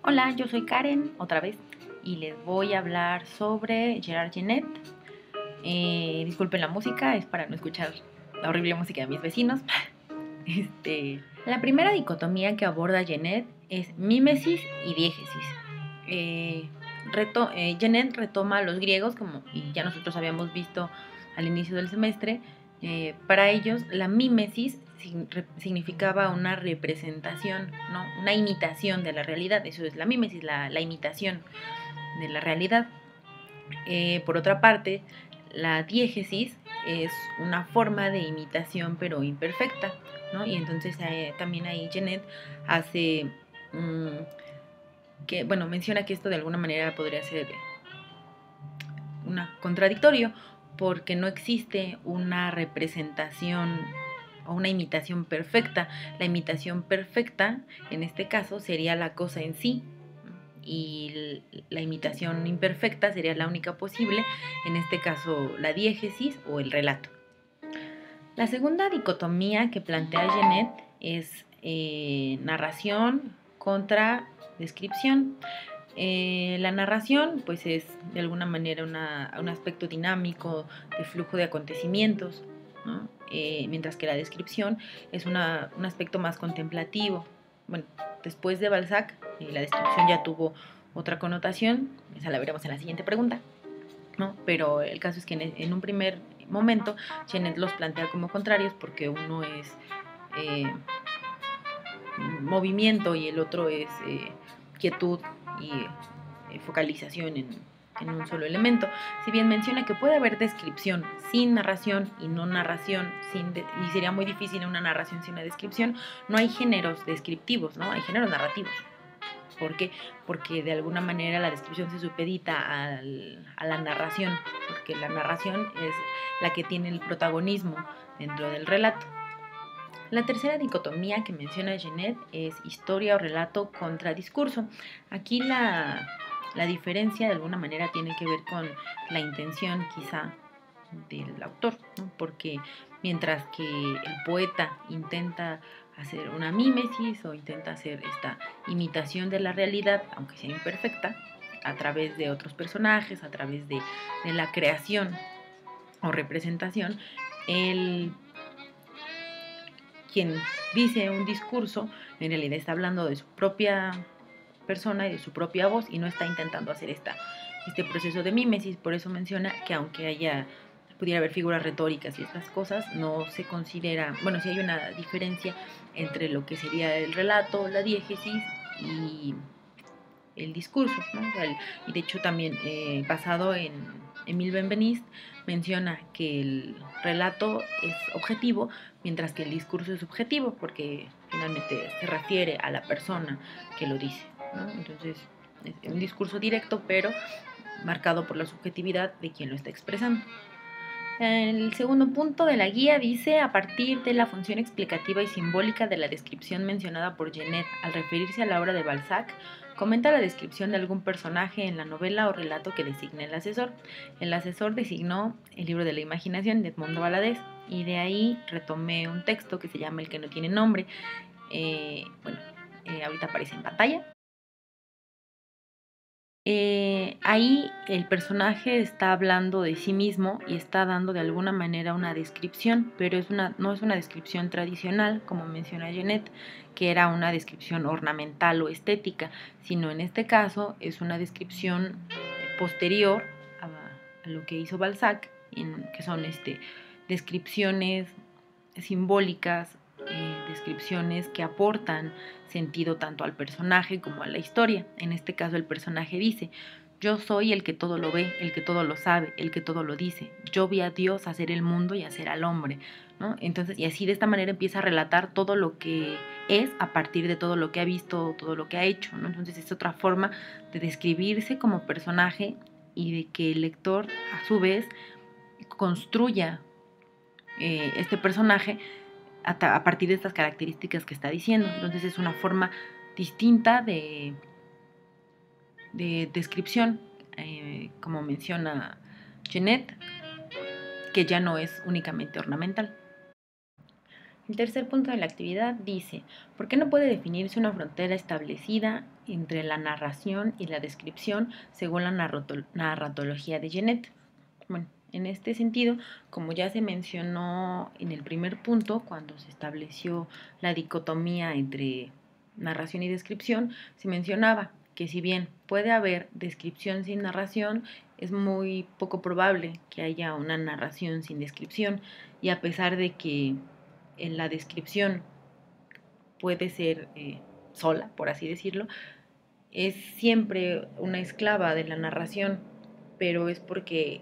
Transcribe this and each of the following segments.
Hola, yo soy Karen, otra vez, y les voy a hablar sobre Gerard Genet. Disculpen la música, es para no escuchar la horrible música de mis vecinos. La primera dicotomía que aborda Genet es mímesis y diégesis. Genet retoma a los griegos, como ya nosotros habíamos visto al inicio del semestre. Para ellos, la mímesis significaba una representación, ¿no? Una imitación de la realidad. Eso es la mímesis, la imitación de la realidad. Por otra parte, la diégesis es una forma de imitación pero imperfecta, ¿no? Y entonces también ahí Genet hace menciona que esto de alguna manera podría ser contradictorio, porque no existe una representación o una imitación perfecta. La imitación perfecta, en este caso, sería la cosa en sí, y la imitación imperfecta sería la única posible, en este caso la diégesis o el relato. La segunda dicotomía que plantea Genet es narración contra descripción. La narración pues es de alguna manera un aspecto dinámico de flujo de acontecimientos, ¿no? Mientras que la descripción es un aspecto más contemplativo. Bueno, después de Balzac la descripción ya tuvo otra connotación, esa la veremos en la siguiente pregunta, ¿no? Pero el caso es que en un primer momento Genet los plantea como contrarios, porque uno es movimiento y el otro es quietud y focalización en un solo elemento. Si bien menciona que puede haber descripción sin narración y no narración y sería muy difícil una narración sin una descripción, no hay géneros descriptivos, ¿no? Hay géneros narrativos. ¿Por qué? Porque de alguna manera la descripción se supedita a la narración, porque la narración es la que tiene el protagonismo dentro del relato. La tercera dicotomía que menciona Genet es historia o relato contra discurso. Aquí la diferencia de alguna manera tiene que ver con la intención quizá del autor, ¿no? Porque mientras que el poeta intenta hacer una mímesis o intenta hacer esta imitación de la realidad, aunque sea imperfecta, a través de otros personajes, a través de la creación o representación, quien dice un discurso en realidad está hablando de su propia persona y de su propia voz y no está intentando hacer este proceso de mímesis. Por eso menciona que aunque pudiera haber figuras retóricas y estas cosas, no se considera, bueno, sí hay una diferencia entre lo que sería el relato, la diégesis y el discurso, ¿no? Y de hecho también basado en Emile Benveniste, menciona que el relato es objetivo, mientras que el discurso es subjetivo, porque finalmente se refiere a la persona que lo dice, ¿no? Entonces es un discurso directo, pero marcado por la subjetividad de quien lo está expresando. El segundo punto de la guía dice: a partir de la función explicativa y simbólica de la descripción mencionada por Genet al referirse a la obra de Balzac, comenta la descripción de algún personaje en la novela o relato que designe el asesor. El asesor designó el libro de la imaginación de Edmundo Valadez, y de ahí retomé un texto que se llama El que no tiene nombre. Ahorita aparece en pantalla. Ahí el personaje está hablando de sí mismo y está dando de alguna manera una descripción, pero no es una descripción tradicional, como menciona Genet, que era una descripción ornamental o estética, sino en este caso es una descripción posterior a lo que hizo Balzac, que son descripciones simbólicas, descripciones que aportan sentido tanto al personaje como a la historia. En este caso el personaje dice: yo soy el que todo lo ve, el que todo lo sabe, el que todo lo dice. Yo vi a Dios hacer el mundo y hacer al hombre, ¿no? Entonces, y así de esta manera empieza a relatar todo lo que es a partir de todo lo que ha visto, todo lo que ha hecho, ¿no? Entonces es otra forma de describirse como personaje y de que el lector a su vez construya este personaje a partir de estas características que está diciendo. Entonces es una forma distinta de descripción, como menciona Genet, que ya no es únicamente ornamental. El tercer punto de la actividad dice, ¿por qué no puede definirse una frontera establecida entre la narración y la descripción según la narratología de Genet? Bueno, en este sentido, como ya se mencionó en el primer punto, cuando se estableció la dicotomía entre narración y descripción, se mencionaba que si bien puede haber descripción sin narración, es muy poco probable que haya una narración sin descripción, y a pesar de que en la descripción puede ser sola, por así decirlo, es siempre una esclava de la narración, pero es porque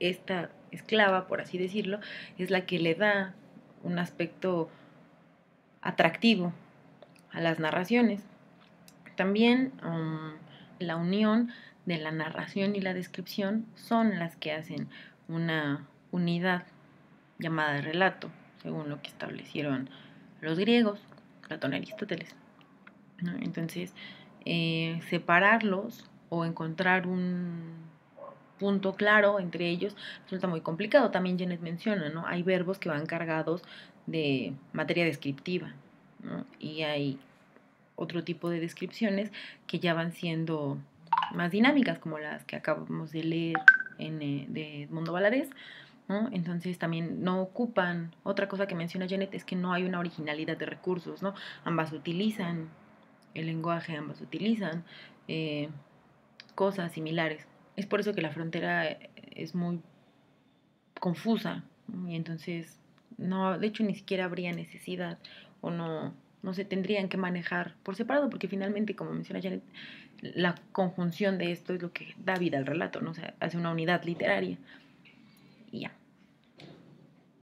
esta esclava, por así decirlo, es la que le da un aspecto atractivo a las narraciones. También la unión de la narración y la descripción son las que hacen una unidad llamada relato, según lo que establecieron los griegos, Platón y Aristóteles, ¿no? Entonces, separarlos o encontrar un punto claro entre ellos resulta muy complicado. También Janet menciona, ¿no? Hay verbos que van cargados de materia descriptiva, ¿no? Y hay otro tipo de descripciones que ya van siendo más dinámicas, como las que acabamos de leer de Edmundo Valadez, ¿no? Entonces también no ocupan, otra cosa que menciona Janet es que no hay una originalidad de recursos, ¿no? Ambas utilizan el lenguaje, ambas utilizan eh, cosas similares. Es por eso que la frontera es muy confusa, ¿no? Y entonces, no, de hecho ni siquiera habría necesidad o no se tendrían que manejar por separado, porque finalmente, como menciona Janet, la conjunción de esto es lo que da vida al relato, ¿no? O sea, hace una unidad literaria y ya.